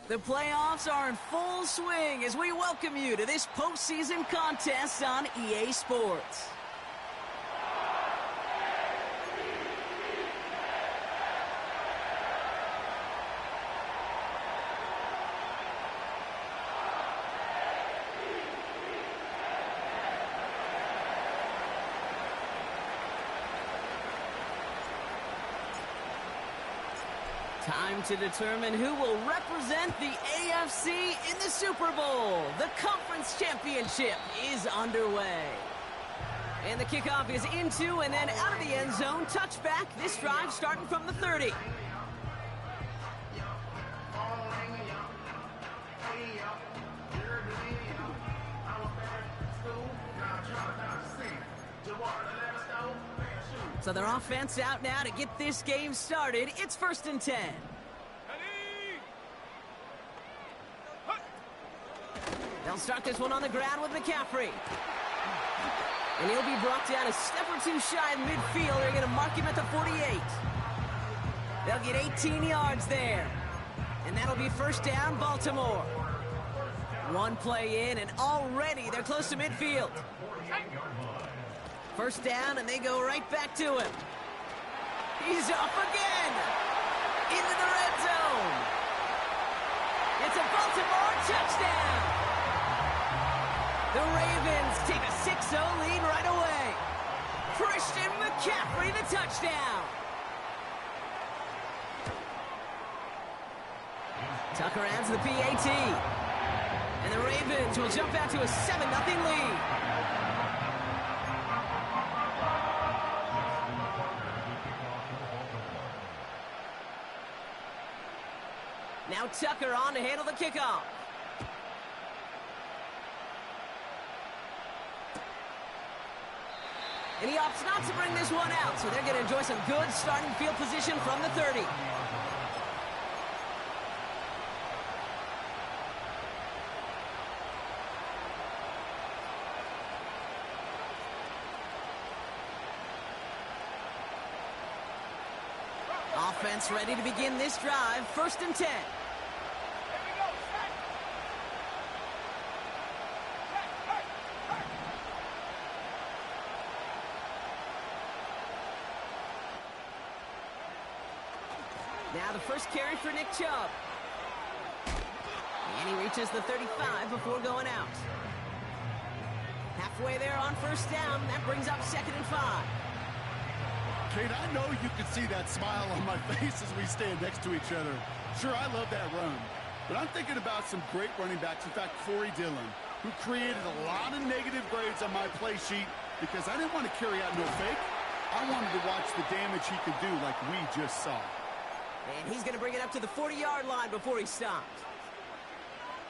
The playoffs are in full swing as we welcome you to this postseason contest on EA Sports. Time to determine who will represent the AFC in the Super Bowl. The Conference Championship is underway. And the kickoff is into and then out of the end zone. Touchback, this drive starting from the 30. So their offense out now to get this game started. It's 1st and 10. They'll start this one on the ground with McCaffrey. And he'll be brought down a step or two shy of midfield. They're going to mark him at the 48. They'll get 18 yards there. And that'll be 1st down, Baltimore. One play in, and already they're close to midfield. 1st down, and they go right back to him. He's off again. Into the red zone. It's a Baltimore touchdown. The Ravens take a 6-0 lead right away. Christian McCaffrey, the touchdown. Tucker adds the PAT. And the Ravens will jump out to a 7-0 lead. Now Tucker on to handle the kickoff. And he opts not to bring this one out, so they're going to enjoy some good starting field position from the 30. Offense ready to begin this drive. 1st and 10. Now the first carry for Nick Chubb. And he reaches the 35 before going out. Halfway there on 1st down. That brings up 2nd and 5. Kate, I know you can see that smile on my face as we stand next to each other. Sure, I love that run. But I'm thinking about some great running backs. In fact, Corey Dillon, who created a lot of negative grades on my play sheet because I didn't want to carry out no fake. I wanted to watch the damage he could do like we just saw. And he's going to bring it up to the 40-yard line before he stopped.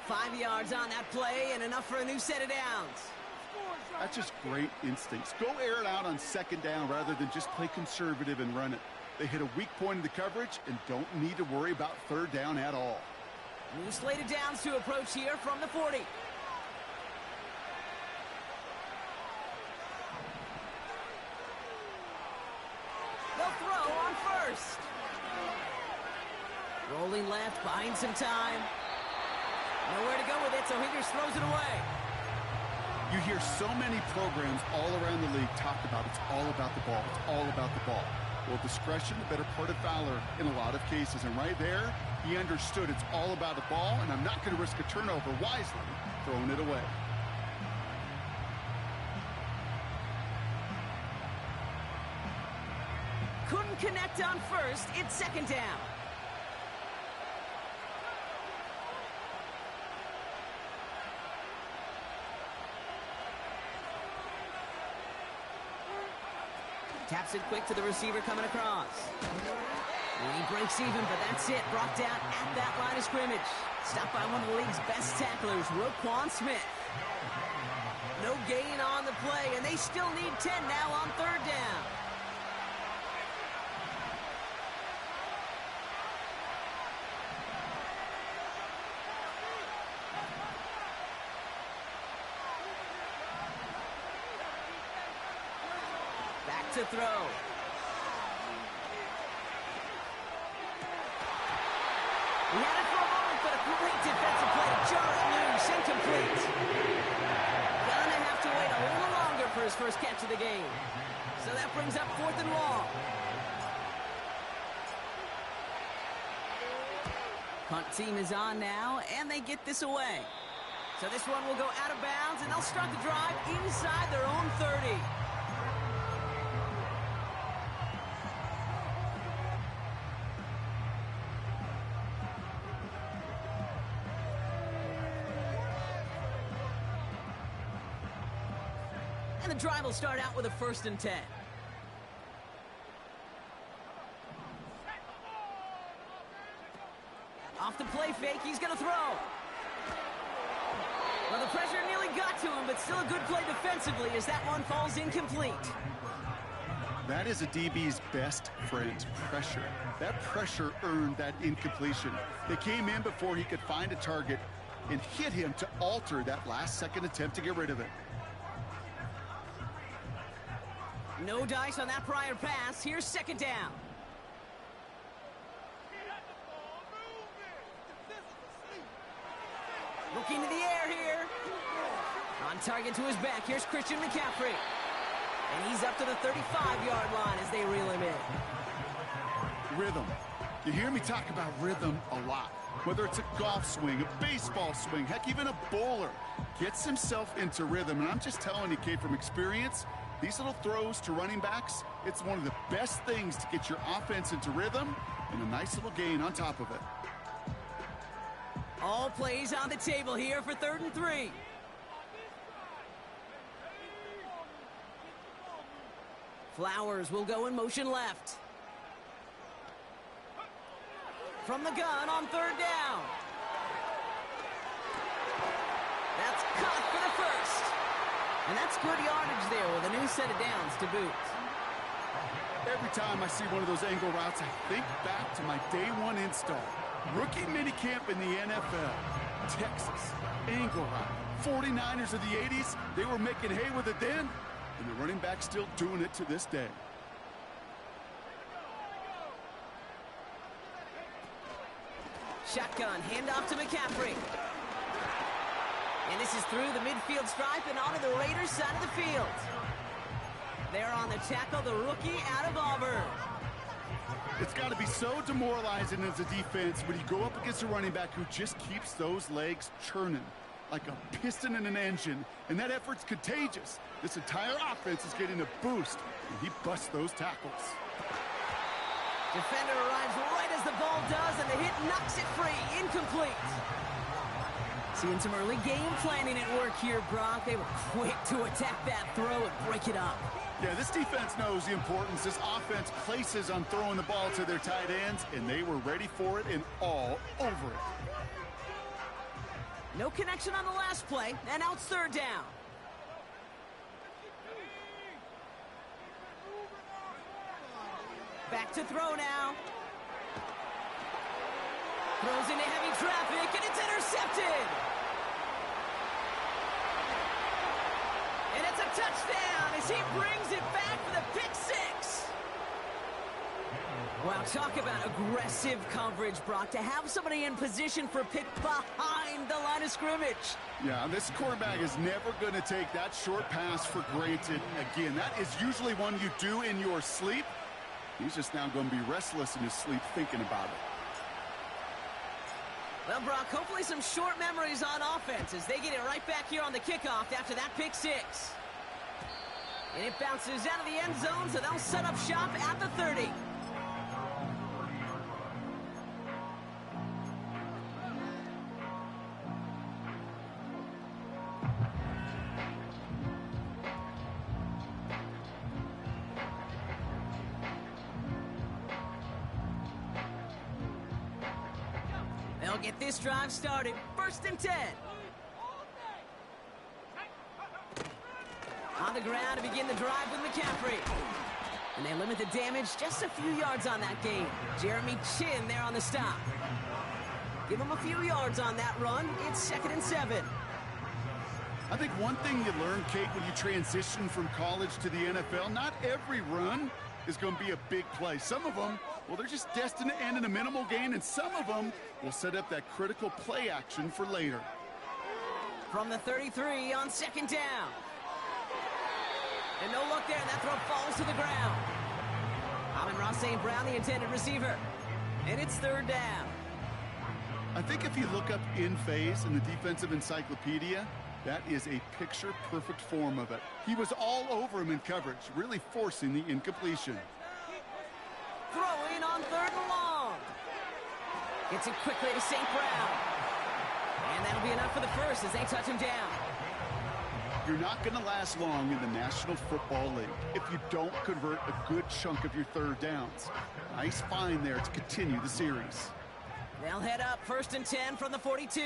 5 yards on that play and enough for a new set of downs. That's just great instincts. Go air it out on 2nd down rather than just play conservative and run it. They hit a weak point in the coverage and don't need to worry about 3rd down at all. New slate of downs to approach here from the 40. They'll throw on 1st. Rolling left, buying some time. Nowhere to go with it, so Higgins throws it away. You hear so many programs all around the league talk about it's all about the ball. It's all about the ball. Well, discretion, the better part of valor in a lot of cases. And right there, he understood it's all about the ball, and I'm not going to risk a turnover wisely, throwing it away. Couldn't connect on 1st. It's 2nd down. Taps it quick to the receiver coming across. And he breaks even, but that's it. Brought down at that line of scrimmage. Stopped by one of the league's best tacklers, Roquan Smith. No gain on the play, and they still need 10 now on 3rd down. To throw. He had it for a moment, but a great for his first catch of the game. So that brings up 4th and long. Punt team is on now, and they get this away. So this one will go out of bounds, and they'll start the drive inside their own 30. And the drive will start out with a 1st and 10. Off the play fake, he's going to throw. Well, the pressure nearly got to him, but still a good play defensively as that one falls incomplete. That is a DB's best friend, pressure. That pressure earned that incompletion. They came in before he could find a target and hit him to alter that last-second attempt to get rid of it. No dice on that prior pass. Here's 2nd down. Looking to the air here. On target to his back. Here's Christian McCaffrey. And he's up to the 35-yard line as they reel him in. Rhythm. You hear me talk about rhythm a lot. Whether it's a golf swing, a baseball swing, heck, even a bowler gets himself into rhythm. And I'm just telling you, Kate, from experience, these little throws to running backs, it's one of the best things to get your offense into rhythm and a nice little gain on top of it. All plays on the table here for 3rd and 3. Flowers will go in motion left. From the gun on 3rd down. That's caught for the 1st. And that's good yardage there with a new set of downs to boot. Every time I see one of those angle routes, I think back to my day 1 install. Rookie minicamp in the NFL. Texas, angle route. 49ers of the 80s, they were making hay with it then, and the running back's still doing it to this day. Shotgun, handoff to McCaffrey. And this is through the midfield stripe and onto the Raiders' side of the field. They're on the tackle, the rookie out of Auburn. It's got to be so demoralizing as a defense when you go up against a running back who just keeps those legs churning like a piston in an engine, and that effort's contagious. This entire offense is getting a boost, and he busts those tackles. Defender arrives right as the ball does, and the hit knocks it free. Incomplete. Seeing some early game planning at work here, Brock. They were quick to attack that throw and break it up. Yeah, this defense knows the importance this offense places on throwing the ball to their tight ends, and they were ready for it and all over it. No connection on the last play, and now it's 3rd down. Back to throw now. Throws into heavy traffic, and it's intercepted. And it's a touchdown as he brings it back for the pick 6. Wow, talk about aggressive coverage, Brock. To have somebody in position for a pick behind the line of scrimmage. Yeah, this quarterback is never going to take that short pass for granted again. That is usually one you do in your sleep. He's just now going to be restless in his sleep thinking about it. Well, Brock, hopefully some short memories on offense as they get it right back here on the kickoff after that pick 6. And it bounces out of the end zone, so they'll set up shop at the 30. They'll get this drive started. 1st and 10. On the ground to begin the drive with McCaffrey. And they limit the damage just a few yards on that game. Jeremy Chin there on the stop. Give him a few yards on that run. It's 2nd and 7. I think one thing you learn, Kate, when you transition from college to the NFL, not every run is going to be a big play. Some of them, well, they're just destined to end in a minimal gain, and some of them will set up that critical play action for later. From the 33 on 2nd down. And no look there, and that throw falls to the ground. Amon-Ra St. Brown, the intended receiver. And it's third down. I think if you look up in phase in the defensive encyclopedia, that is a picture-perfect form of it. He was all over him in coverage, really forcing the incompletion. Throwing on third and long. Gets it quickly to St. Brown. And that'll be enough for the first as they touch him down. You're not going to last long in the National Football League if you don't convert a good chunk of your third downs. Nice find there to continue the series. They'll head up 1st and 10 from the 42.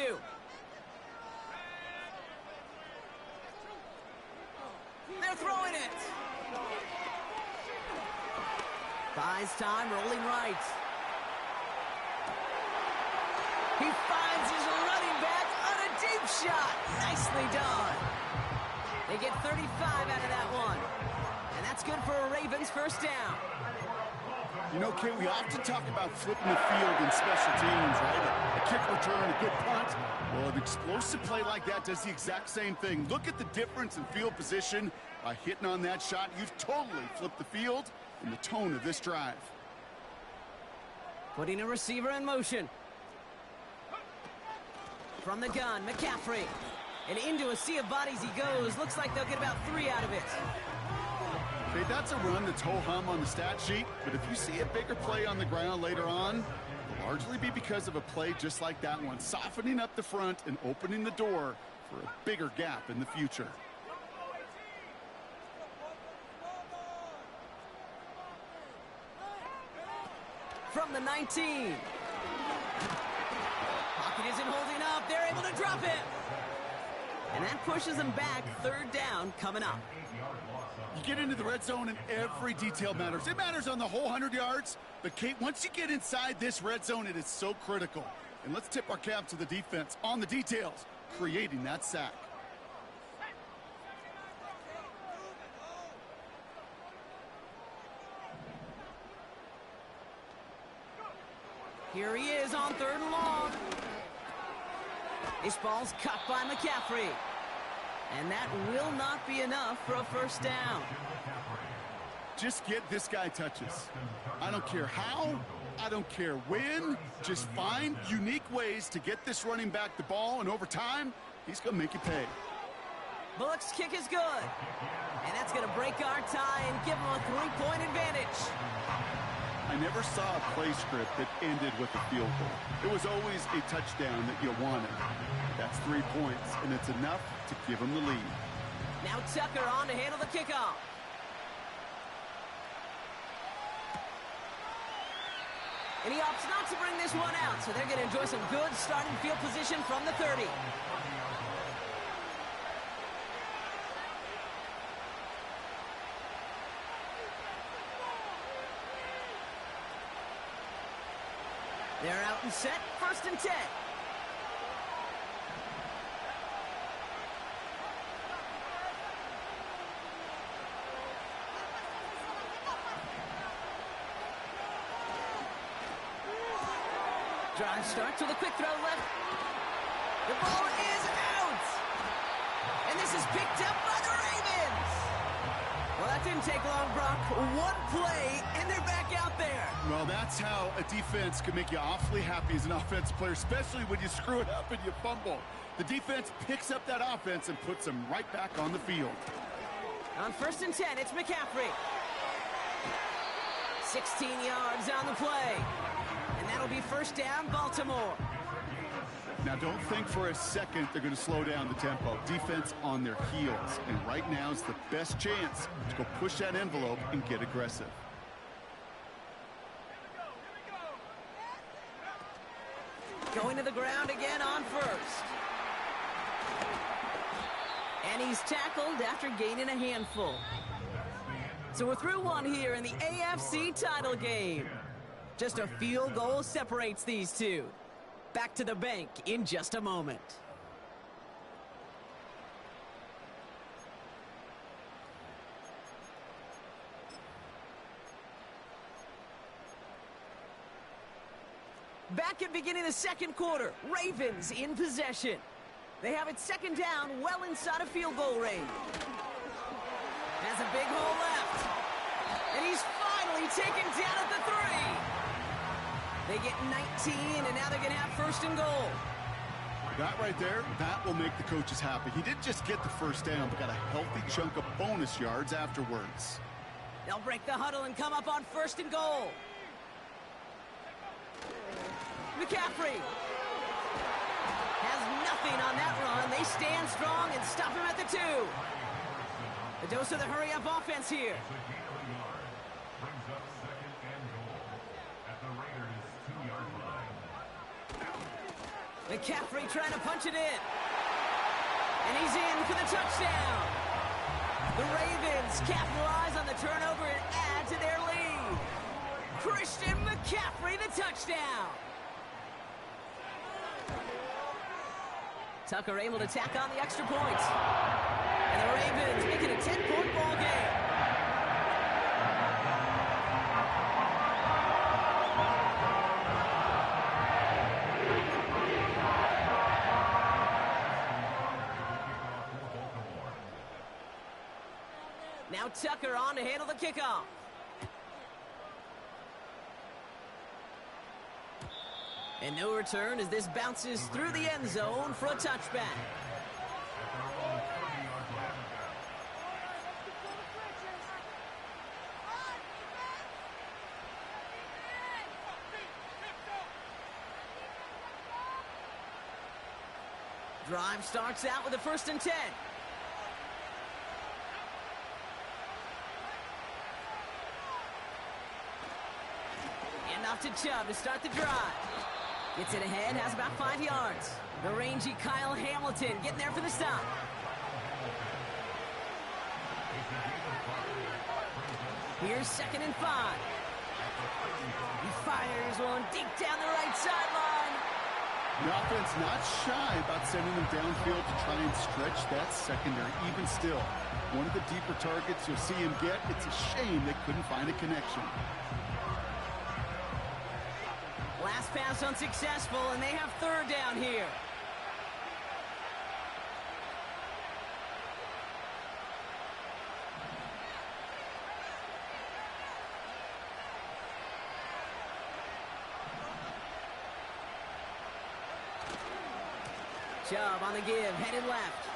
They're throwing it. Buys time, rolling right. He finds his running back on a deep shot. Nicely done. They get 35 out of that one. And that's good for a Ravens first down. You know, Kate, we often talk about flipping the field in special teams, right? A kick return, a good punt. Well, an explosive play like that does the exact same thing. Look at the difference in field position. By hitting on that shot, you've totally flipped the field and the tone of this drive. Putting a receiver in motion. From the gun, McCaffrey. And into a sea of bodies he goes. Looks like they'll get about 3 out of it. Okay, that's a run that's ho-hum on the stat sheet, but if you see a bigger play on the ground later on, it'll largely be because of a play just like that one, softening up the front and opening the door for a bigger gap in the future. From the 19. Pocket isn't holding up. They're able to drop it. And that pushes them back. Third down coming up. You get into the red zone and every detail matters. It matters on the whole 100 yards. But, Kate, once you get inside this red zone, it is so critical. And let's tip our cap to the defense on the details, creating that sack. Here he is on third and long. This ball's cut by McCaffrey. And that will not be enough for a first down. Just get this guy touches. I don't care how, I don't care when. Just find unique ways to get this running back the ball, and over time, he's going to make you pay. Bullock's kick is good. And that's going to break our tie and give him a 3-point advantage. I never saw a play script that ended with a field goal. It was always a touchdown that you wanted. That's 3 points, and it's enough to give him the lead. Now Tucker on to handle the kickoff. And he opts not to bring this one out, so they're going to enjoy some good starting field position from the 30. They're out and set, 1st and 10. Drive starts with a quick throw left. The ball is out. And this is picked up by the Ravens. Well, that didn't take long, Brock. One play, and they're back out there. Well, that's how a defense can make you awfully happy as an offensive player, especially when you screw it up and you fumble. The defense picks up that offense and puts them right back on the field. On 1st and 10, it's McCaffrey. 16 yards on the play. And that'll be first down, Baltimore. Now, don't think for a second they're going to slow down the tempo. Defense on their heels. And right now is the best chance to go push that envelope and get aggressive. Going to the ground again on 1st. And he's tackled after gaining a handful. So we're through one here in the AFC title game. Just a field goal separates these two. Back to the bank in just a moment. Back at beginning of the second quarter, Ravens in possession. They have it 2nd down, well inside of field goal range. As a a big hole left. And he's finally taken down at the 3. They get 19, and now they're going to have first and goal. That right there, that will make the coaches happy. He didn't just get the first down, but got a healthy chunk of bonus yards afterwards. They'll break the huddle and come up on first and goal. McCaffrey has nothing on that run. They stand strong and stop him at the 2. A dose of the hurry-up offense here. McCaffrey trying to punch it in. And he's in for the touchdown. The Ravens capitalize on the turnover and add to their lead. Christian McCaffrey, the touchdown. Tucker able to tack on the extra point. And the Ravens make it a 10-point ball game. Now Tucker on to handle the kickoff. And no return as this bounces through the end zone for a touchback. Drive starts out with a 1st and 10. Off to Chubb to start the drive. Gets it ahead, has about 5 yards. The rangy Kyle Hamilton getting there for the stop. Here's 2nd and 5. He fires one deep down the right sideline. The offense not shy about sending them downfield to try and stretch that secondary. Even still, one of the deeper targets you'll see him get. It's a shame they couldn't find a connection. Last pass unsuccessful, and they have 3rd down here. Chubb on the give, headed left.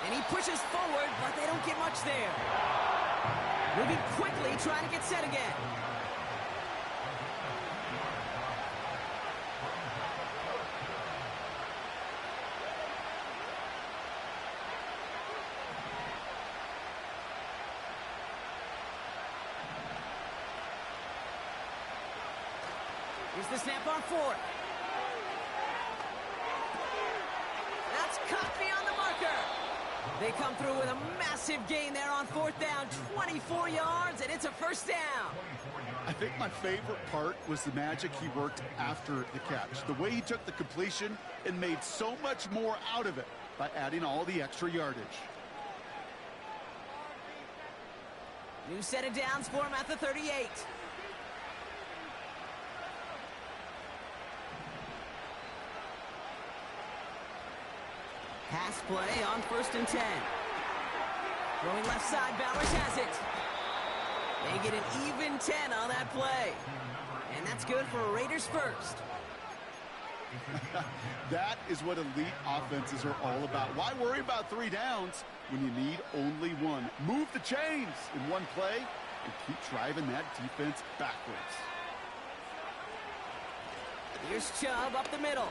And he pushes forward, but they don't get much there. Moving quickly, trying to get set again. Here's the snap on 4th. That's caught beyond the marker. They come through with a massive gain there on 4th down, 24 yards, and it's a 1st down. I think my favorite part was the magic he worked after the catch. The way he took the completion and made so much more out of it by adding all the extra yardage. New set of downs for him at the 38. Pass play on 1st and 10. Throwing left side, Bowers has it. They get an even 10 on that play. And that's good for a Raiders 1st. That is what elite offenses are all about. Why worry about 3 downs when you need only 1? Move the chains in one play and keep driving that defense backwards. Here's Chubb up the middle.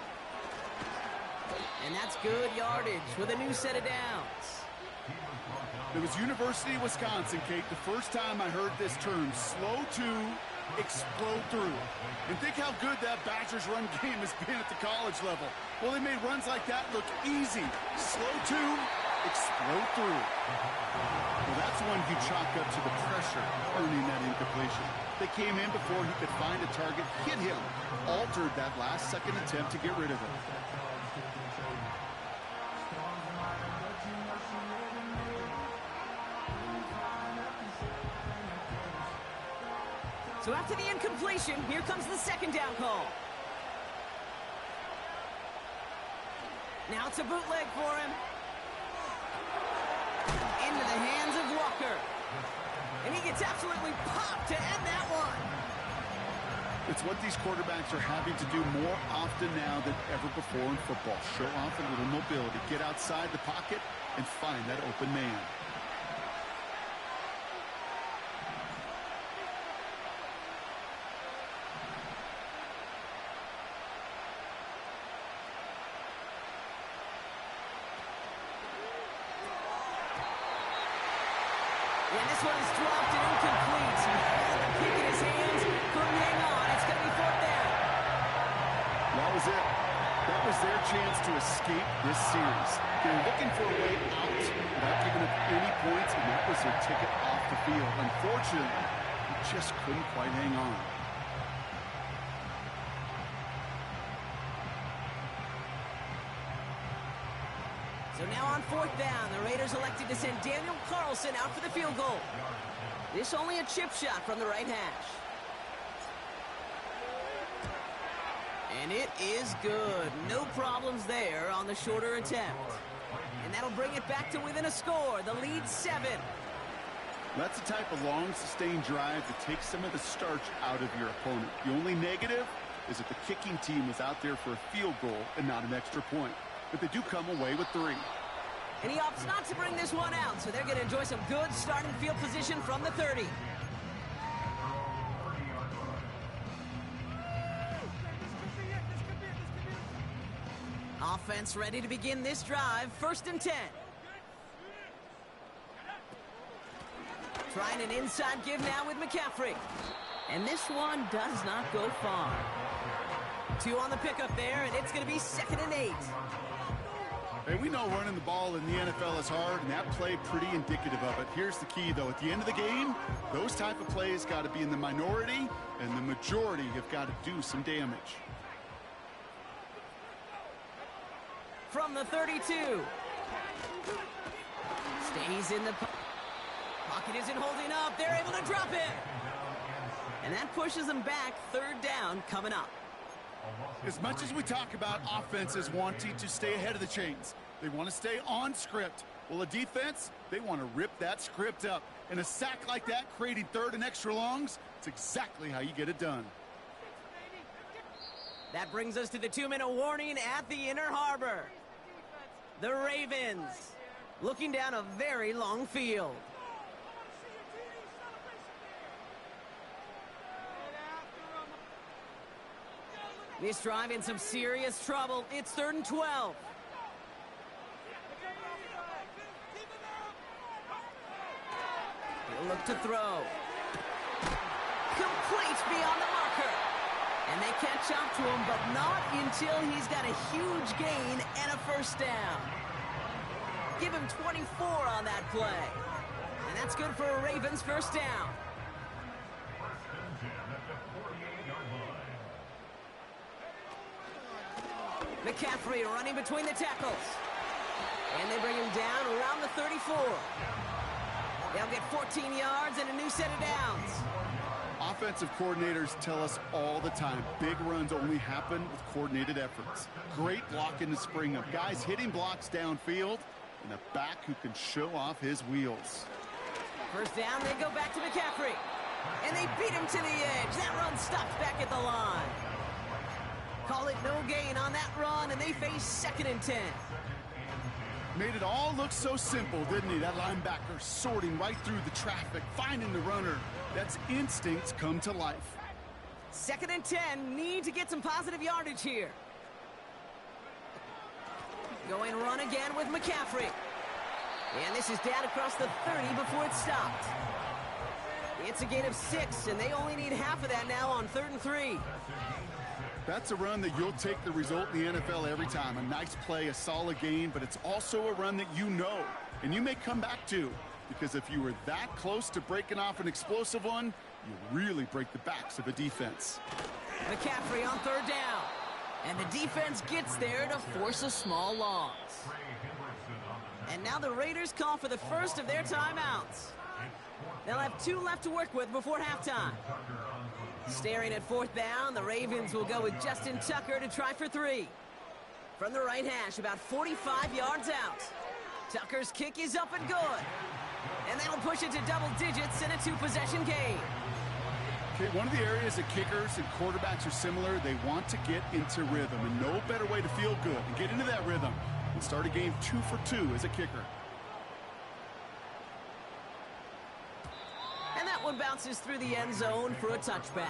And that's good yardage with a new set of downs. It was University of Wisconsin, Kate, the first time I heard this term, slow to explode through. And think how good that Badgers run game has been at the college level. Well, they made runs like that look easy. Slow to explode through. Well, that's one you chalk up to the pressure earning that incompletion. They came in before he could find a target, hit him, altered that last-second attempt to get rid of him. So after the incompletion, here comes the 2nd down call. Now it's a bootleg for him. Into the hands of Tucker. And he gets absolutely popped to end that one. It's what these quarterbacks are having to do more often now than ever before in football. Show off a little mobility, get outside the pocket, and find that open man. And this one is dropped and incomplete. He had the kick in his hands, couldn't hang on. It's going to be fourth down. That was it. That was their chance to escape this series. They were looking for a way out without giving up any points, and that was their ticket off the field. Unfortunately, they just couldn't quite hang on. So now on fourth down, the Raiders elected to send Daniel Carlson out for the field goal. This only a chip shot from the right hash. And it is good. No problems there on the shorter attempt. And that'll bring it back to within a score. The lead 7. That's the type of long, sustained drive that takes some of the starch out of your opponent. The only negative is that the kicking team was out there for a field goal and not an extra point. But they do come away with 3. And he opts not to bring this one out, so they're going to enjoy some good starting field position from the 30. Offense ready to begin this drive. 1st and 10. Trying an inside give now with McCaffrey. And this one does not go far. 2 on the pickup there, and it's going to be 2nd and 8. Hey, we know running the ball in the NFL is hard, and that play pretty indicative of it. Here's the key, though. At the end of the game, those type of plays got to be in the minority, and the majority have got to do some damage. From the 32. Stays in the pocket, isn't holding up. They're able to drop it. And that pushes them back. 3rd down coming up. As much as we talk about offenses wanting to stay ahead of the chains, they want to stay on script. Well, a defense, they want to rip that script up. And a sack like that, creating 3rd and extra longs, it's exactly how you get it done. That brings us to the 2-minute warning at the Inner Harbor. The Ravens looking down a very long field. This drive in some serious trouble. It's 3rd and 12. He'll look to throw. Complete beyond the marker. And they catch up to him, but not until he's got a huge gain and a 1st down. Give him 24 on that play. And that's good for a Ravens 1st down. McCaffrey running between the tackles. And they bring him down around the 34. They'll get 14 yards and a new set of downs. Offensive coordinators tell us all the time, big runs only happen with coordinated efforts. Great blocking to spring up. Guys hitting blocks downfield, and a back who can show off his wheels. 1st down, they go back to McCaffrey. And they beat him to the edge. That run stopped back at the line. Call it no gain on that run, and they face 2nd and 10. Made it all look so simple, didn't he? That linebacker sorting right through the traffic, finding the runner. That's instincts come to life. 2nd and 10, need to get some positive yardage here. Going run again with McCaffrey. And this is down across the 30 before it's stopped. It's a gain of 6, and they only need half of that now on 3rd and 3. That's a run that you'll take the result in the NFL every time. A nice play, a solid gain, but it's also a run that you know, and you may come back to. Because if you were that close to breaking off an explosive one, you really break the backs of a defense. McCaffrey on 3rd down. And the defense gets there to force a small loss. And now the Raiders call for the first of their timeouts. They'll have 2 left to work with before halftime. Staring at 4th down, the Ravens will go with Justin Tucker to try for 3. From the right hash, about 45 yards out. Tucker's kick is up and good. And that'll push it to double digits in a two-possession game. Okay, one of the areas that kickers and quarterbacks are similar, they want to get into rhythm, and no better way to feel good and get into that rhythm than start a game 2 for 2 as a kicker. And that one bounces through the end zone for a touchback.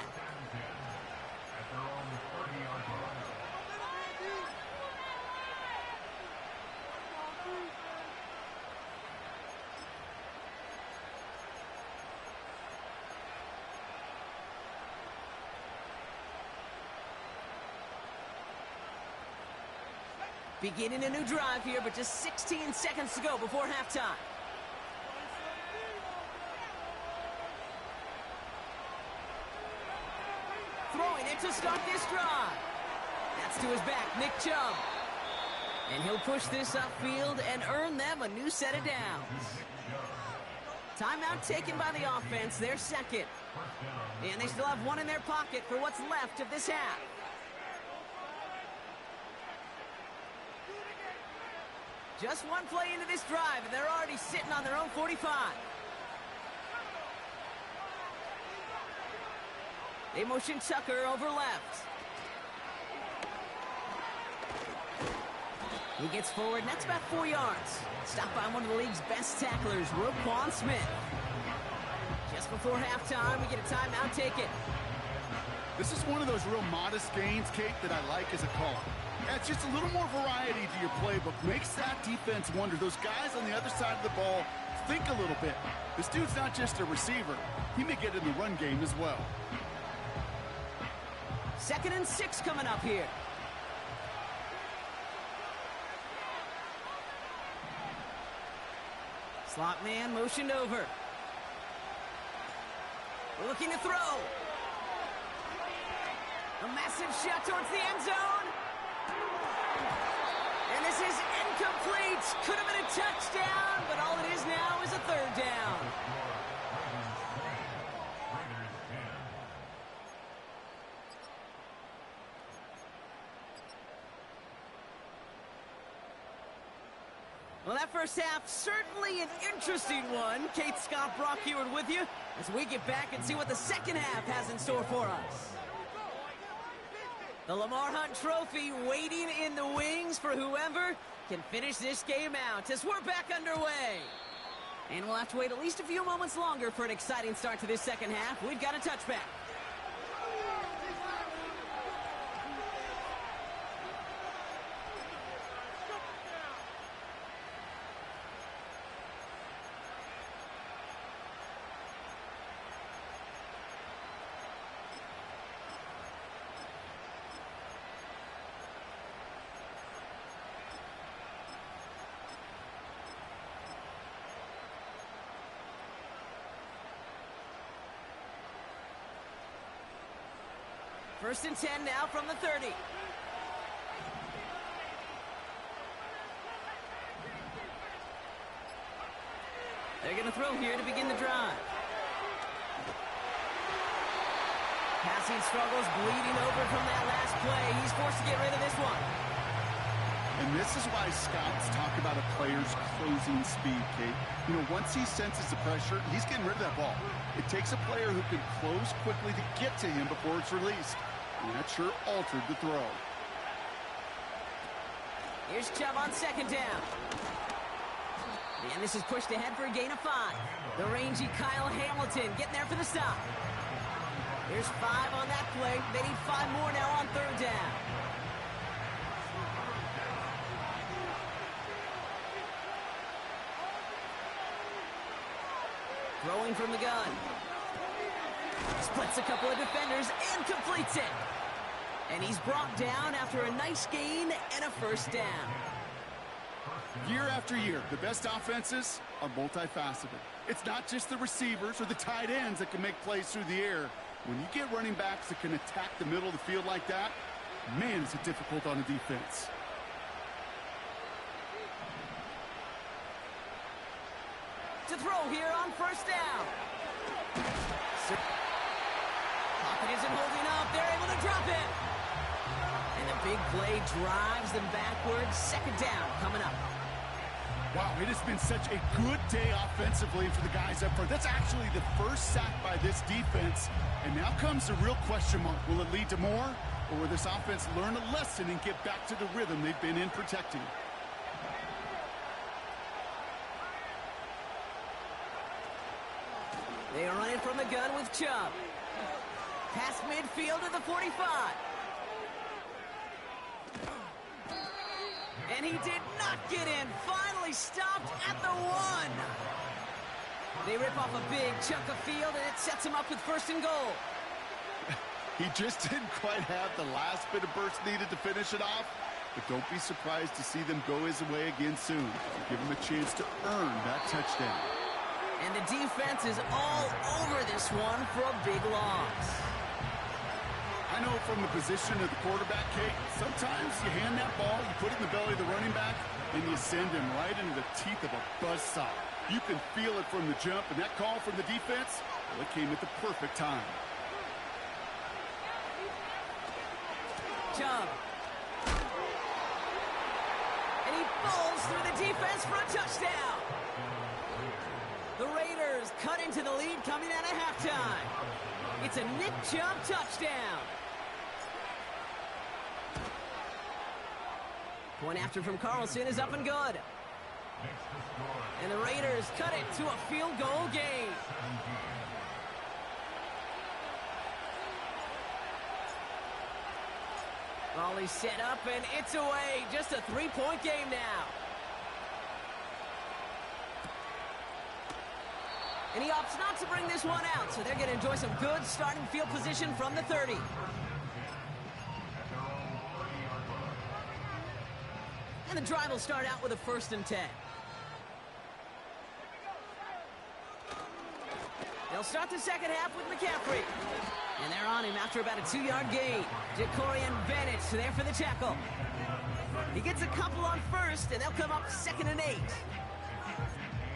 Beginning a new drive here, but just 16 seconds to go before halftime. Throwing it to start this drive. That's to his back, Nick Chubb. And he'll push this upfield and earn them a new set of downs. Timeout taken by the offense, their second. And they still have one in their pocket for what's left of this half. Just one play into this drive, and they're already sitting on their own 45. They motion Tucker over left. He gets forward, and that's about 4 yards. Stopped by one of the league's best tacklers, Roquan Smith. Just before halftime, we get a timeout taken. This is one of those real modest gains, Kate, that I like as a call. That's just a little more variety to your playbook. Makes that defense wonder. Those guys on the other side of the ball think a little bit. This dude's not just a receiver. He may get in the run game as well. 2nd and 6 coming up here. Slot man motioned over. Looking to throw. A massive shot towards the end zone. And this is incomplete. Could have been a touchdown, but all it is now is a 3rd down. Well, that first half, certainly an interesting one. Kate Scott, Brock Heward with you as we get back and see what the second half has in store for us. The Lamar Hunt Trophy waiting in the wings for whoever can finish this game out as we're back underway. And we'll have to wait at least a few moments longer for an exciting start to this second half. We've got a touchback. First and 10 now from the 30. They're going to throw here to begin the drive. Passing struggles, bleeding over from that last play. He's forced to get rid of this one. And this is why scouts talk about a player's closing speed, Kate. You know, once he senses the pressure, he's getting rid of that ball. It takes a player who can close quickly to get to him before it's released. And that sure altered the throw. Here's Chubb on 2nd down. And this is pushed ahead for a gain of 5. The rangy Kyle Hamilton getting there for the stop. Here's 5 on that play. They need 5 more now on 3rd down. Throwing from the gun. Splits a couple of defenders and completes it. And he's brought down after a nice gain and a 1st down. Year after year, the best offenses are multifaceted. It's not just the receivers or the tight ends that can make plays through the air. When you get running backs that can attack the middle of the field like that, man, is it difficult on a defense. To throw here on 1st down. Pocket isn't holding up. They're able to drop it. And the big play drives them backwards. 2nd down coming up. Wow, it has been such a good day offensively for the guys up front. That's actually the first sack by this defense. And now comes the real question mark. Will it lead to more? Or will this offense learn a lesson and get back to the rhythm they've been in protecting? They are running from the gun with Chubb. Past midfield to the 45. And he did not get in. Finally stopped at the 1. They rip off a big chunk of field, and it sets him up with first and goal. He just didn't quite have the last bit of burst needed to finish it off. But don't be surprised to see them go his way again soon. Give him a chance to earn that touchdown. And the defense is all over this one for a big loss. I know from the position of the quarterback, Kate, sometimes you hand that ball, you put it in the belly of the running back, and you send him right into the teeth of a buzzsaw. You can feel it from the jump, and that call from the defense, well, it came at the perfect time. Chubb. And he falls through the defense for a touchdown. The Raiders cut into the lead coming out of halftime. It's a Nick Chubb touchdown. Point after from Carlson is up and good. And the Raiders cut it to a field goal game. Raleigh set up, and it's away. Just a 3-point game now. And he opts not to bring this one out, so they're going to enjoy some good starting field position from the 30. And the drive will start out with a 1st and 10. They'll start the second half with McCaffrey. And they're on him after about a 2-yard gain. Jacorian Bennett there for the tackle. He gets a couple on first, and they'll come up 2nd and 8.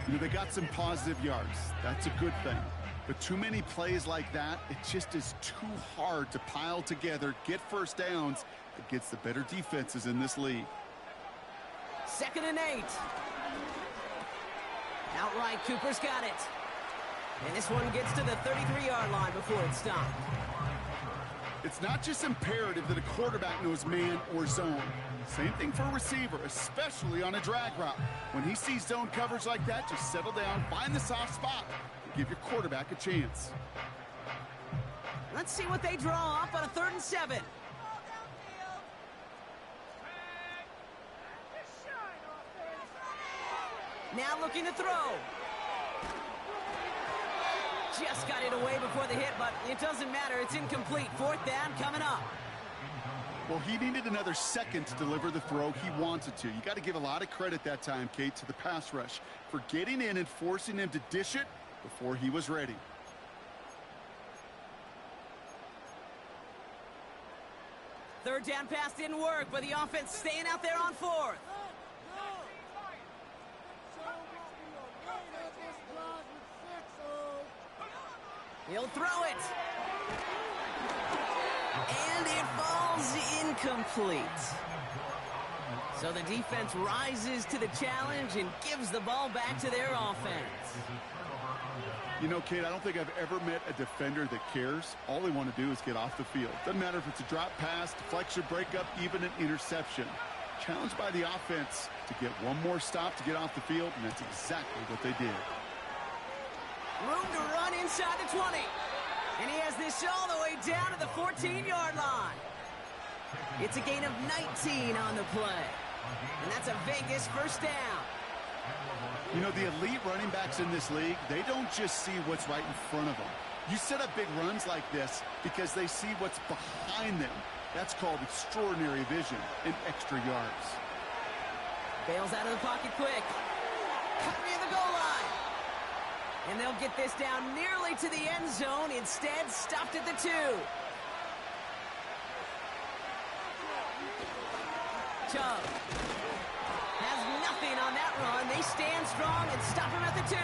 You know, they got some positive yards. That's a good thing. But too many plays like that, it just is too hard to pile together, get first downs against the better defenses in this league. 2nd and 8. Outright, Cooper's got it. And this one gets to the 33-yard line before it's stopped. It's not just imperative that a quarterback knows man or zone. Same thing for a receiver, especially on a drag route. When he sees zone coverage like that, just settle down, find the soft spot, and give your quarterback a chance. Let's see what they draw up on a 3rd and 7. Now looking to throw. Just got it away before the hit, but it doesn't matter. It's incomplete. 4th down coming up. Well, he needed another second to deliver the throw he wanted to. You got to give a lot of credit that time, Kate, to the pass rush for getting in and forcing him to dish it before he was ready. Third down pass didn't work, but the offense staying out there on 4th. He'll throw it. And it falls incomplete. So the defense rises to the challenge and gives the ball back to their offense. You know, Kate, I don't think I've ever met a defender that cares. All they want to do is get off the field. Doesn't matter if it's a drop pass, deflection, breakup, even an interception. Challenged by the offense to get one more stop to get off the field, and that's exactly what they did. Room to run inside the 20. And he has this all the way down to the 14-yard line. It's a gain of 19 on the play. And that's a Vegas 1st down. You know, the elite running backs in this league, they don't just see what's right in front of them. You set up big runs like this because they see what's behind them. That's called extraordinary vision and extra yards. Bails out of the pocket quick. Cut near the goal line. And they'll get this down nearly to the end zone. Instead, stopped at the 2. Chubb has nothing on that run. They stand strong and stop him at the 2.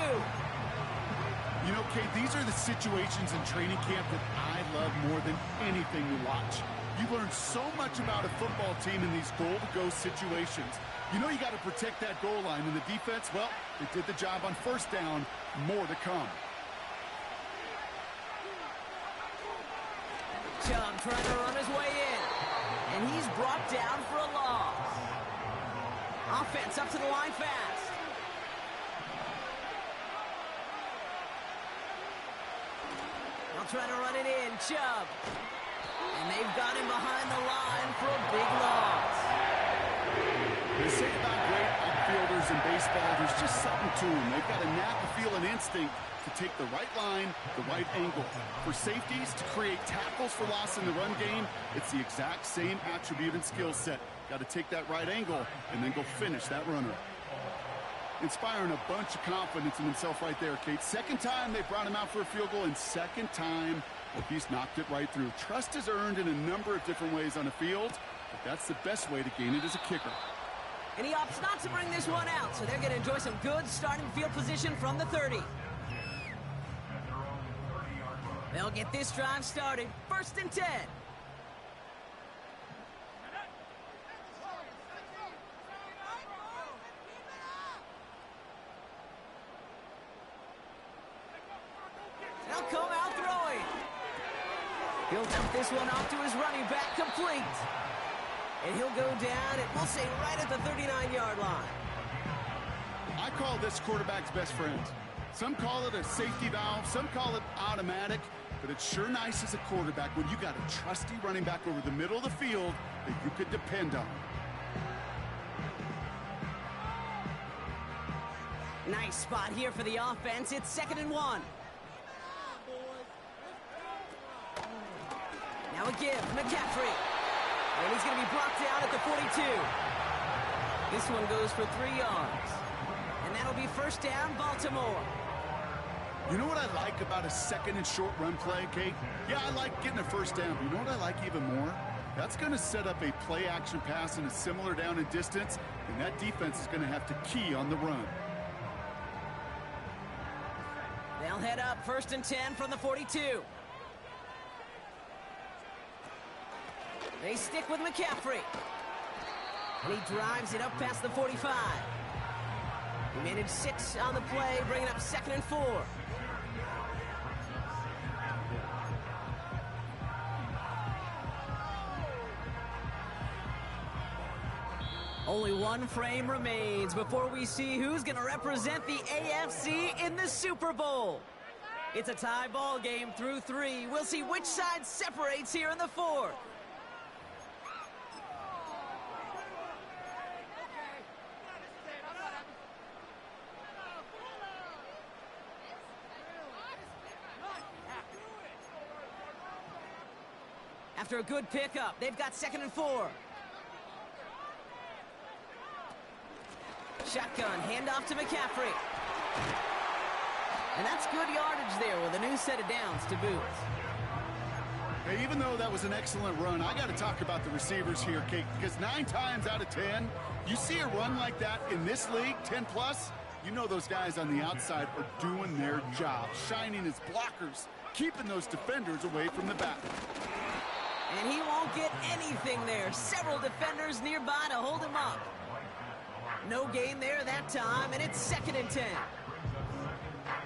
You know, Kate, these are the situations in training camp that I love more than anything to watch. You learn so much about a football team in these goal-to-go situations. You know you got to protect that goal line, and the defense, well, they did the job on first down. More to come. Chubb trying to run his way in, and he's brought down for a loss. Offense up to the line fast. They'll try to run it in, Chubb. And they've got him behind the line for a big loss. They say about great outfielders in baseball, there's just something to them. They've got a knack, a feel, and instinct to take the right line, the right angle. For safeties, to create tackles for loss in the run game, it's the exact same attribute and skill set. Got to take that right angle and then go finish that runner. Inspiring a bunch of confidence in himself right there, Kate. Second time they brought him out for a field goal, and second time, well, he's knocked it right through. Trust is earned in a number of different ways on the field, but that's the best way to gain it as a kicker. And he opts not to bring this one out, so they're going to enjoy some good starting field position from the 30. They'll get this drive started. 1st and 10. They'll come out throwing. He'll dump this one off to his running back, complete. And he'll go down, and we'll say right at the 39-yard line. I call this quarterback's best friend. Some call it a safety valve, some call it automatic, but it's sure nice as a quarterback when you got a trusty running back over the middle of the field that you could depend on. Nice spot here for the offense. It's 2nd and 1. Now a give, McCaffrey. And he's going to be brought down at the 42. This one goes for 3 yards. And that'll be 1st down, Baltimore. You know what I like about a 2nd and short run play, Kate? Yeah, I like getting a 1st down, but you know what I like even more? That's going to set up a play-action pass in a similar down and distance, and that defense is going to have to key on the run. They'll head up 1st and 10 from the 42. They stick with McCaffrey. And he drives it up past the 45. He managed 6 on the play, bringing up 2nd and 4. Only one frame remains before we see who's going to represent the AFC in the Super Bowl. It's a tie ball game through 3. We'll see which side separates here in the 4th. After a good pickup, they've got 2nd and 4. Shotgun, handoff to McCaffrey. And that's good yardage there with a new set of downs to boot. Hey, even though that was an excellent run, I got to talk about the receivers here, Kate, because 9 times out of 10, you see a run like that in this league, 10 plus, you know those guys on the outside are doing their job, shining as blockers, keeping those defenders away from the back. And he won't get anything there. Several defenders nearby to hold him up. No gain there that time, and it's 2nd and 10.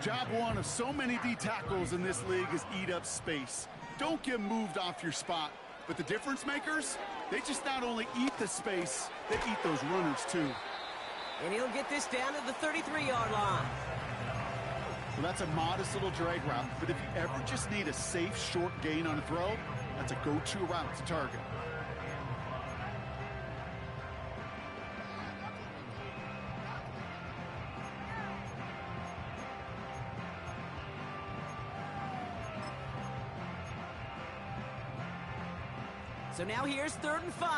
Job one of so many D tackles in this league is eat up space. Don't get moved off your spot. But the difference makers, they just not only eat the space, they eat those runners too. And he'll get this down to the 33-yard line. Well, that's a modest little drag route, but if you ever just need a safe, short gain on a throw, that's a go-to route to target. So now here's 3rd and 5.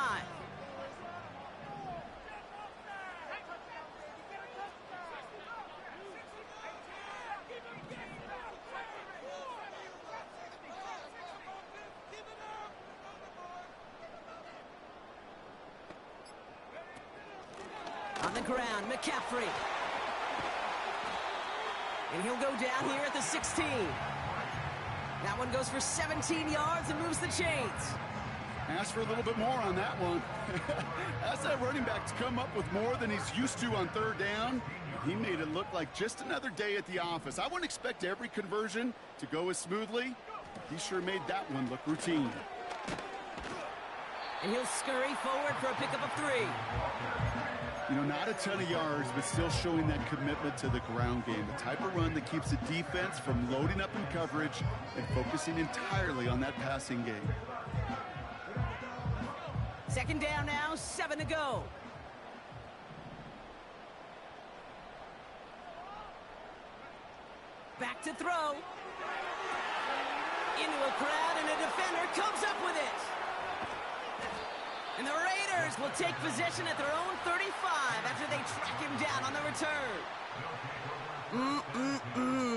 On the ground, McCaffrey. And he'll go down here at the 16. That one goes for 17 yards and moves the chains. Ask for a little bit more on that one. As that running back's come up with more than he's used to on third down, he made it look like just another day at the office. I wouldn't expect every conversion to go as smoothly. He sure made that one look routine. And he'll scurry forward for a pickup of 3. You know, not a ton of yards, but still showing that commitment to the ground game. The type of run that keeps the defense from loading up in coverage and focusing entirely on that passing game. Second down now, 7 to go. Back to throw. Into a crowd, and a defender comes up with it. And the Raiders will take possession at their own 35 after they track him down on the return.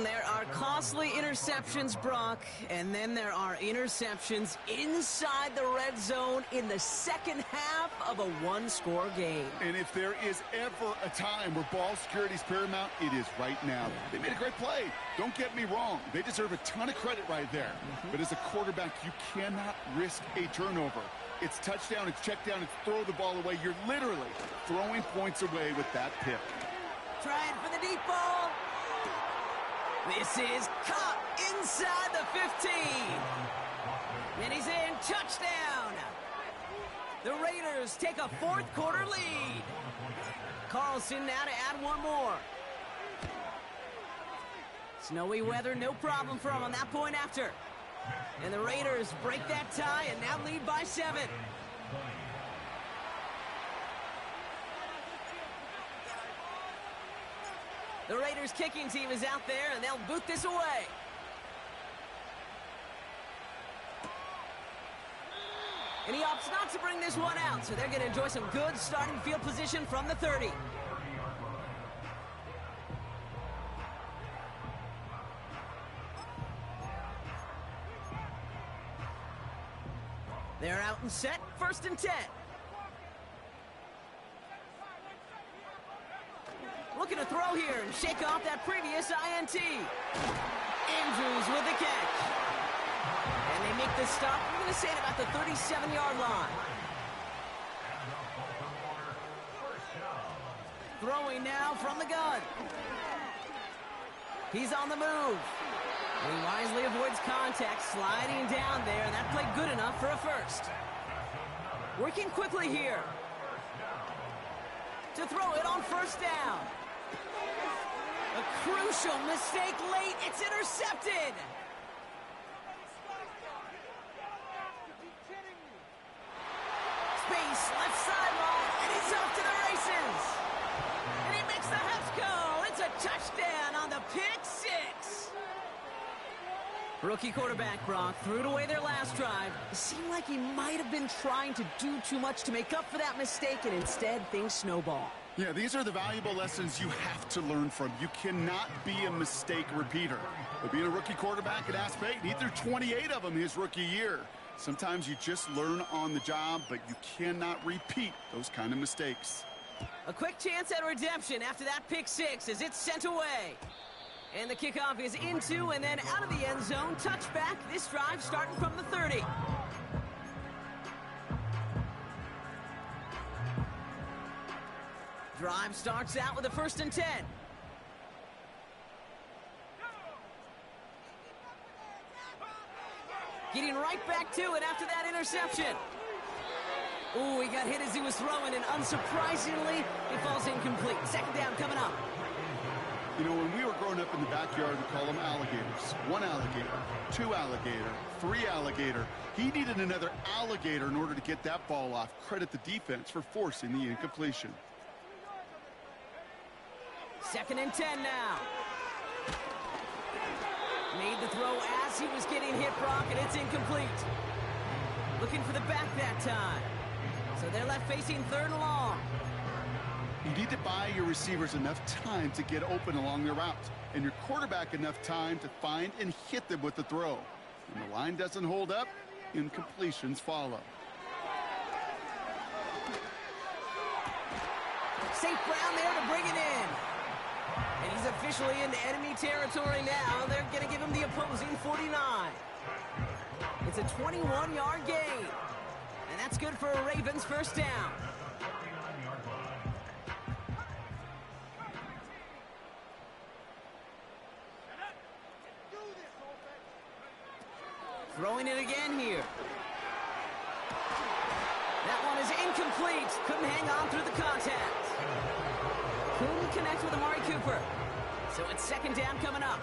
There are costly interceptions, Brock, and then there are interceptions inside the red zone in the second half of a one-score game. And if there is ever a time where ball security is paramount, it is right now. They made a great play. Don't get me wrong. They deserve a ton of credit right there. But as a quarterback, you cannot risk a turnover. It's touchdown, it's check down, it's throw the ball away. You're literally throwing points away with that pick. Trying for the deep ball. This is caught inside the 15. And he's in. Touchdown. The Raiders take a fourth quarter lead. Carlson now to add one more. Snowy weather, no problem for him on that point after. And the Raiders break that tie and now lead by 7. The Raiders kicking team is out there, and they'll boot this away. And he opts not to bring this one out, so they're going to enjoy some good starting field position from the 30. They're out and set, 1st and 10. Looking to throw here and shake off that previous INT. Andrews with the catch. And they make the stop. We're going to say it about the 37-yard line. Throwing now from the gun. He's on the move. And he wisely avoids contact, sliding down there, and that played good enough for a first. Working quickly here. To throw it on 1st down. A crucial mistake late. It's intercepted. Space, left sideline, and he's off to the races. And he makes the Hefco. It's a touchdown on the pick 6. Rookie quarterback Brock threw it away their last drive. It seemed like he might have been trying to do too much to make up for that mistake, and instead things snowball. Yeah, these are the valuable lessons you have to learn from. You cannot be a mistake repeater. But being a rookie quarterback at Ask Payton, he threw 28 of them his rookie year. Sometimes you just learn on the job, but you cannot repeat those kind of mistakes. A quick chance at redemption after that pick 6 as it's sent away. And the kickoff is into and then out of the end zone. Touchback, this drive starting from the 30. Drive starts out with a 1st and 10. Getting right back to it after that interception. Ooh, he got hit as he was throwing, and unsurprisingly, he falls incomplete. 2nd down coming up. You know, when we were growing up in the backyard, we call them alligators. 1 alligator, 2 alligator, 3 alligator. He needed another alligator in order to get that ball off. Credit the defense for forcing the incompletion. 2nd and 10 now. Made the throw as he was getting hit, Brock, and it's incomplete. Looking for the back that time. So they're left facing 3rd and long. You need to buy your receivers enough time to get open along their route, and your quarterback enough time to find and hit them with the throw. When the line doesn't hold up, incompletions follow. St. Brown there to bring it in. And he's officially into enemy territory now. They're going to give him the opposing 49. It's a 21-yard gain. And that's good for a Ravens first down. Throwing it again here. That one is incomplete. Couldn't hang on through the contact. Couldn't connect with Amari Cooper. So it's second down coming up.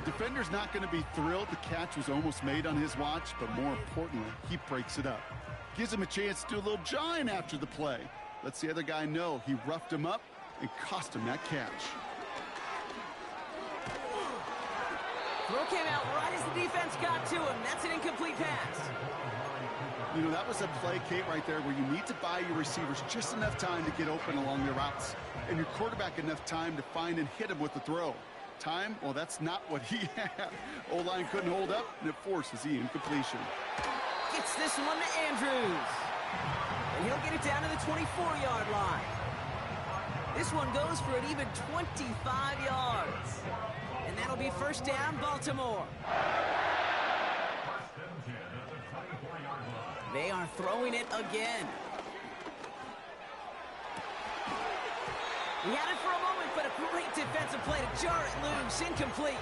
Defender's not going to be thrilled the catch was almost made on his watch, but more importantly, he breaks it up. Gives him a chance to do a little jawing after the play. Lets the other guy know he roughed him up and cost him that catch. Throw came out right as the defense got to him. That's an incomplete pass. You know, that was a play, Kate, right there where you need to buy your receivers just enough time to get open along their routes, and your quarterback enough time to find and hit him with the throw. Time? Well, that's not what he had. O-line couldn't hold up, and it forces the incompletion. Gets this one to Andrews. And he'll get it down to the 24-yard line. This one goes for an even 25 yards. And that'll be first down, Baltimore. They are throwing it again. He had it for a moment, but a great defensive play to jar it loose. Incomplete.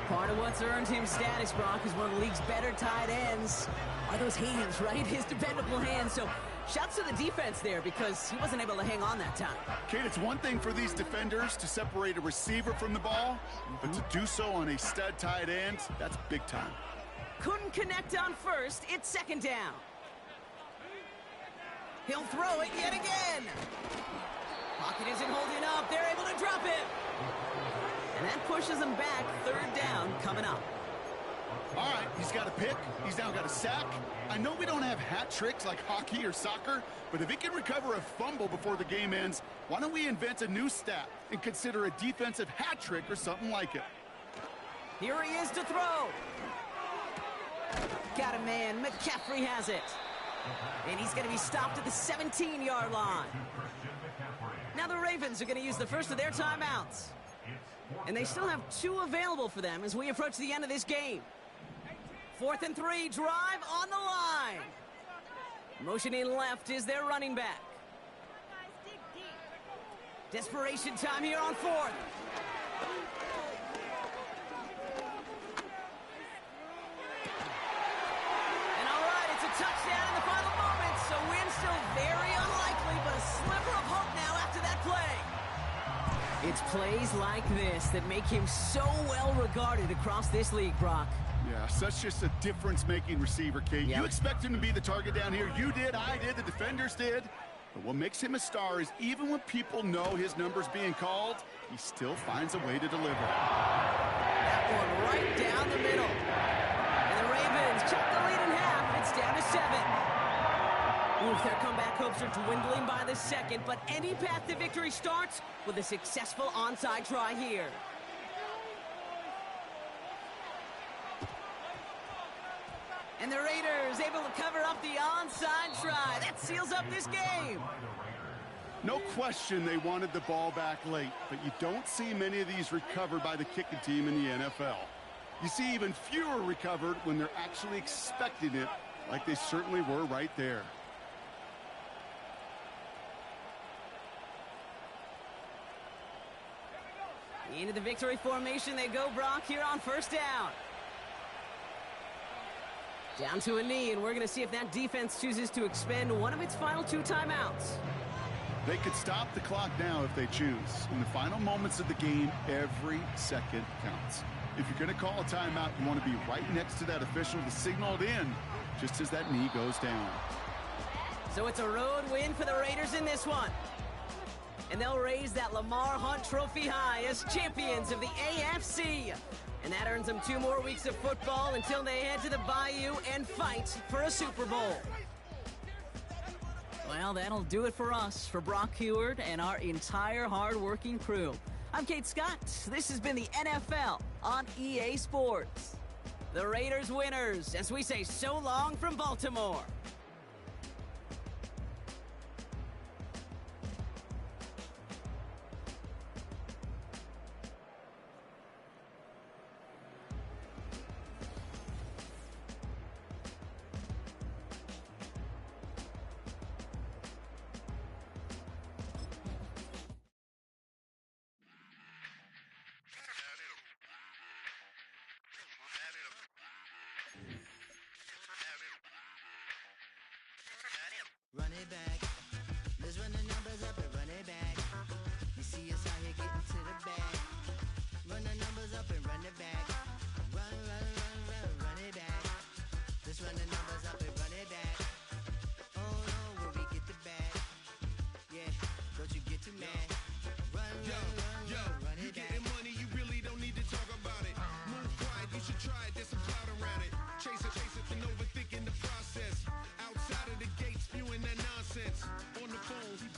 Part of what's earned him status, Brock, is one of the league's better tight ends. Are those hands, right? His dependable hands. So shouts to the defense there because he wasn't able to hang on that time. Kate, it's one thing for these defenders to separate a receiver from the ball, but to do so on a stud tight end, that's big time. Couldn't connect on first. It's second down. He'll throw it yet again. Pocket isn't holding up. They're able to drop it. And that pushes them back. Third down coming up. All right, he's got a pick. He's now got a sack. I know we don't have hat tricks like hockey or soccer, but if he can recover a fumble before the game ends, why don't we invent a new stat and consider a defensive hat trick or something like it? Here he is to throw. Got a man. McCaffrey has it. And he's going to be stopped at the 17-yard line. Now the Ravens are going to use the first of their timeouts. And they still have 2 available for them as we approach the end of this game. 4th and 3, drive on the line. Motioning left is their running back. Desperation time here on 4th. And all right, it's a touchdown in the final moments, so win still very unlikely, but a sliver of hope now after that play. It's plays like this that make him so well regarded across this league, Brock. Yeah, such just a difference-making receiver, Kate. Yep. You expect him to be the target down here. You did, I did, the defenders did. But what makes him a star is even when people know his number's being called, he still finds a way to deliver. That one right down the middle. And the Ravens cut the lead in half. It's down to 7. Oof, their comeback hopes are dwindling by the second, but any path to victory starts with a successful onside try here. And the Raiders able to cover up the onside try. That seals up this game. No question they wanted the ball back late, but you don't see many of these recovered by the kicking team in the NFL. You see even fewer recovered when they're actually expecting it, like they certainly were right there. Into the victory formation they go, Brock, here on first down. Down to a knee, and we're going to see if that defense chooses to expend one of its final 2 timeouts. They could stop the clock now if they choose. In the final moments of the game, every second counts. If you're going to call a timeout, you want to be right next to that official to signal it in just as that knee goes down. So it's a road win for the Raiders in this one. And they'll raise that Lamar Hunt trophy high as champions of the AFC. And that earns them 2 more weeks of football until they head to the Bayou and fight for a Super Bowl. Well, that'll do it for us, for Brock Huard and our entire hard-working crew. I'm Kate Scott. This has been the NFL on EA Sports. The Raiders winners, as we say so long from Baltimore.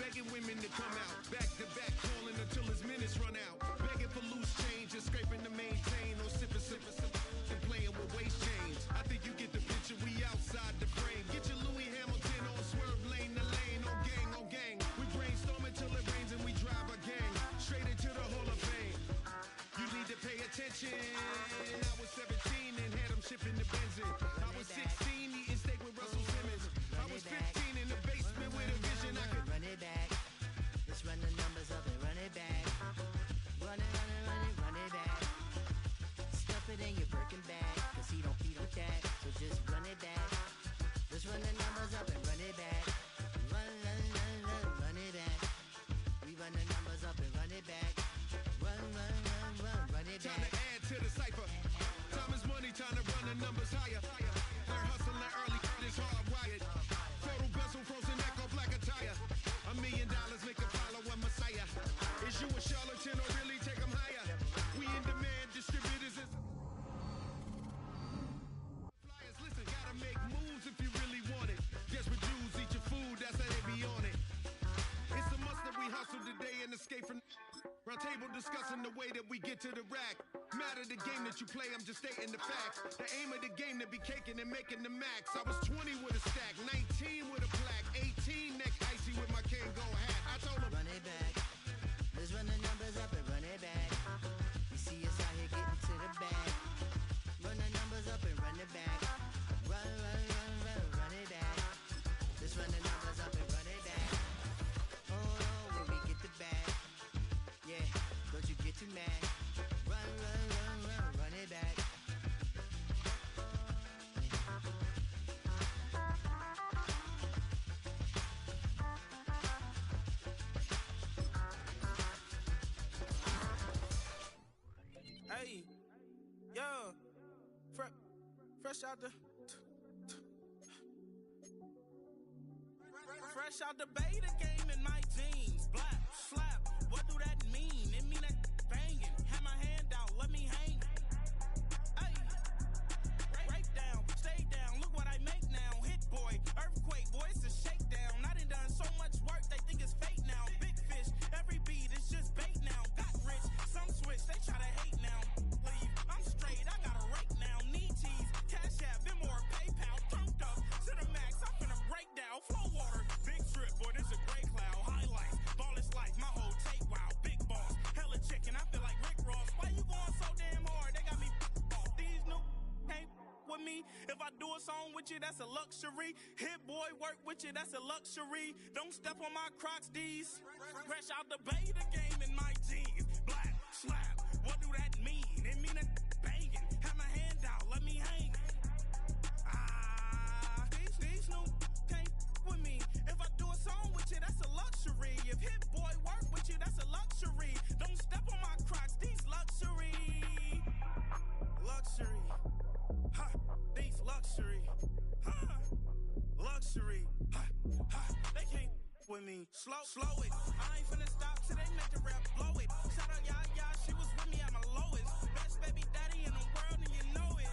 begging women to come out. Back to back, calling until his minutes run out. Begging for loose change, just scraping to maintain. Or sipping, and playing with waist chains. I think you get the picture, we outside the frame. Get your Louis Hamilton on swerve lane to lane. On gang. We brainstorm until it rains and we drive a gang. Straight into the Hall of Fame. You need to pay attention. I was 17 and had them shipping the benzin. I was 16 eating steak with Russell Simmons. I was 15 in the basement with a vision. I could run it back. Let's run the numbers up and run it back. Run it back. Stuff it in your Birkin bag, cause he don't with that. So just run it back. Let's run the numbers up and run it back. Run it back. We run the numbers up and run it back. Run it back. Time to add to the cipher. Time is money, time to run the numbers higher. They're hustling early, it's hardwired. Total bezel, frozen neck off like a tire. $1 million make a follow a messiah. Is you a charlatan or really take them higher? We in demand, distributors and flyers. Listen, gotta make moves if you really want it. Desperate Jews eat your food, that's how they be on it. It's a must that we hustle today and escape from round table discussing the way that we get to the rack. Matter the game that you play, I'm just stating the facts. The aim of the game to be caking and making the max. I was 20 with a stack, 19 with a plaque, 18 neck icy with my Kango hat. I told him, run it back. Let's run the numbers up and run it back. You see us out here getting to the bag. Run the numbers up and run it back. Run it back. Let's run the numbers up and run it back. Oh no, when we get the bag. Yeah, don't you get too mad. Run it back. Hey, yo, fresh out the fresh out the beta game in my jeans. Black slap, what do that mean? It mean that banging. Have my hand out, let me hang. Hey, break down, stay down. Look what I make now. Hit boy, earthquake, boy, it's a shakedown. I done so much work, they think it's fake now. Big fish, every beat is just bait now. Got rich, some switch, they try to hate now. Leave, I'm straight, I got a rake now. Need cheese, cash app, Venmo or PayPal. Turned up to the max, I'm finna break down. Flow water, big trip, boy, this a gray cloud. Highlights, ball is life, my whole tape, wow. Big boss, hella chicken, I feel like Rick Ross. Why you going so damn hard? They got me off. These new can't with me. If I do a song with you, that's a luxury. Hit boy, work with you, that's a luxury. Don't step on my Crocs, D's. Fresh out the beta game in my jeans. Black slap, what do that mean? It mean that banging. Have my hand out, let me hang. These new can't with me. If I do a song with you, that's a luxury. If Hit Boy work with you, that's a luxury. Don't step on my Crocs, these luxury. Luxury. Ha, these luxury. Ha, luxury. Ha, ha, they can't with me. Slow it. I ain't finna stop till they make the rap blow it. Shout out Yaya, she was with me at my lowest. Best baby daddy in the world and you know it.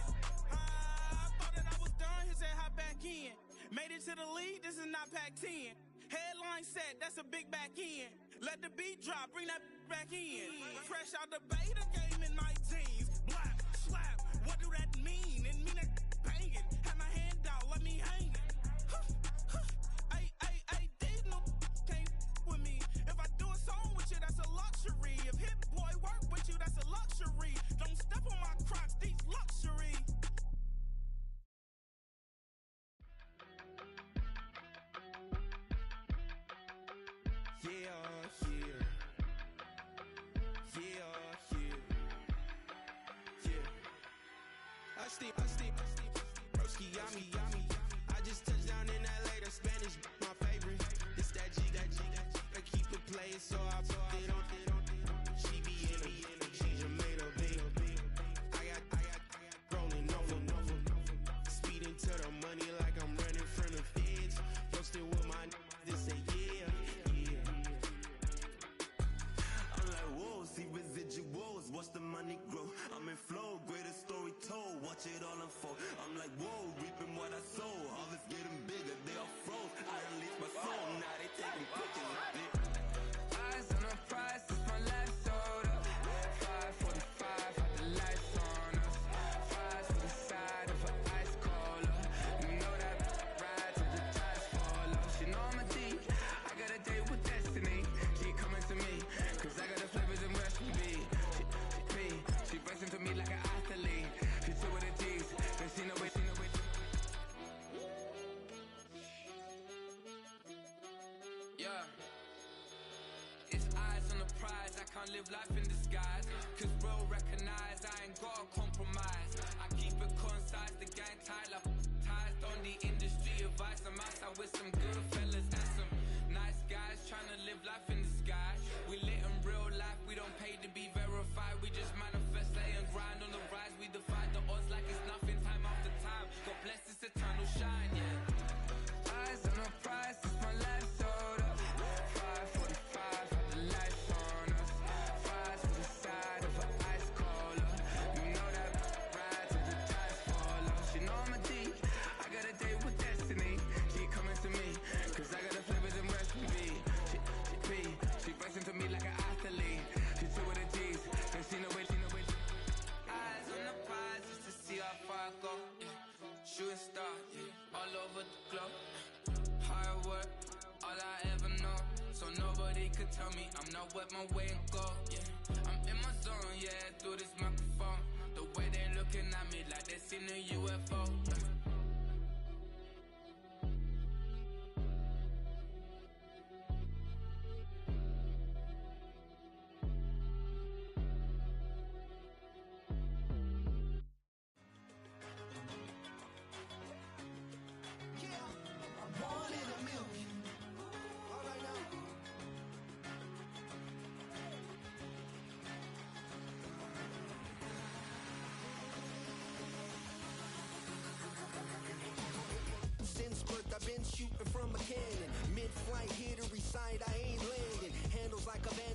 I thought that I was done, he said hop back in. Made it to the league, this is not Pac-10. Headline set, that's a big back end. Let the beat drop, bring that back in. Fresh out the beta game in my jeans. Black slap, what do that mean? It mean that banging. Have my hand out, let me hang it. Ay, these no can't with me. If I do a song with you, that's a luxury. If Hit Boy work with you, that's a luxury. Don't step on my Crocs, these luxury. Yeah. I steam, broski yummy. I just touched down in LA, the Spanish, my favorite. This that G, I keep it playing, so I put it on. She be in it, she Jamaica, baby. I got rolling over, speeding to the money like I'm running from the feds. Posted with my this say yeah. I'm like, whoa, see residuals, watch the money grow. I'm in flow, greatest story told, watch it all unfold. I'm like, whoa, reaping what I can't live life in disguise. Cause bro, recognize I ain't gotta compromise. I keep it concise, the gang tight like ties. On the industry advice, I'm outside with some good fellas and some nice guys trying to live life in disguise. We lit in real life, we don't pay to be verified. We just manifest, lay and grind on the rise. We defy the odds like it's nothing, time after time. God bless this eternal shine, yeah. Eyes on the prize, it's my life sold up. 5:45, had the lights on us. Fries to the side of an ice cola. You know that ride till the ties fall off. She know I'm a D, I got a date with destiny. She coming to me, cause I got the flavors and recipe. She racing to me like an athlete. She two with the G's, and she know it. Eyes on the prize just to see how far I go. Yeah. Shooting star, yeah. All over the globe. Hard work, all I ever know. So nobody could tell me I'm not wet my way and go. Yeah, I'm in my zone, yeah, through this microphone. The way they looking at me like they seen a UFO. Since birth, I've been shooting from a cannon. Mid-flight, here to recite, I ain't landing. Handles like a van.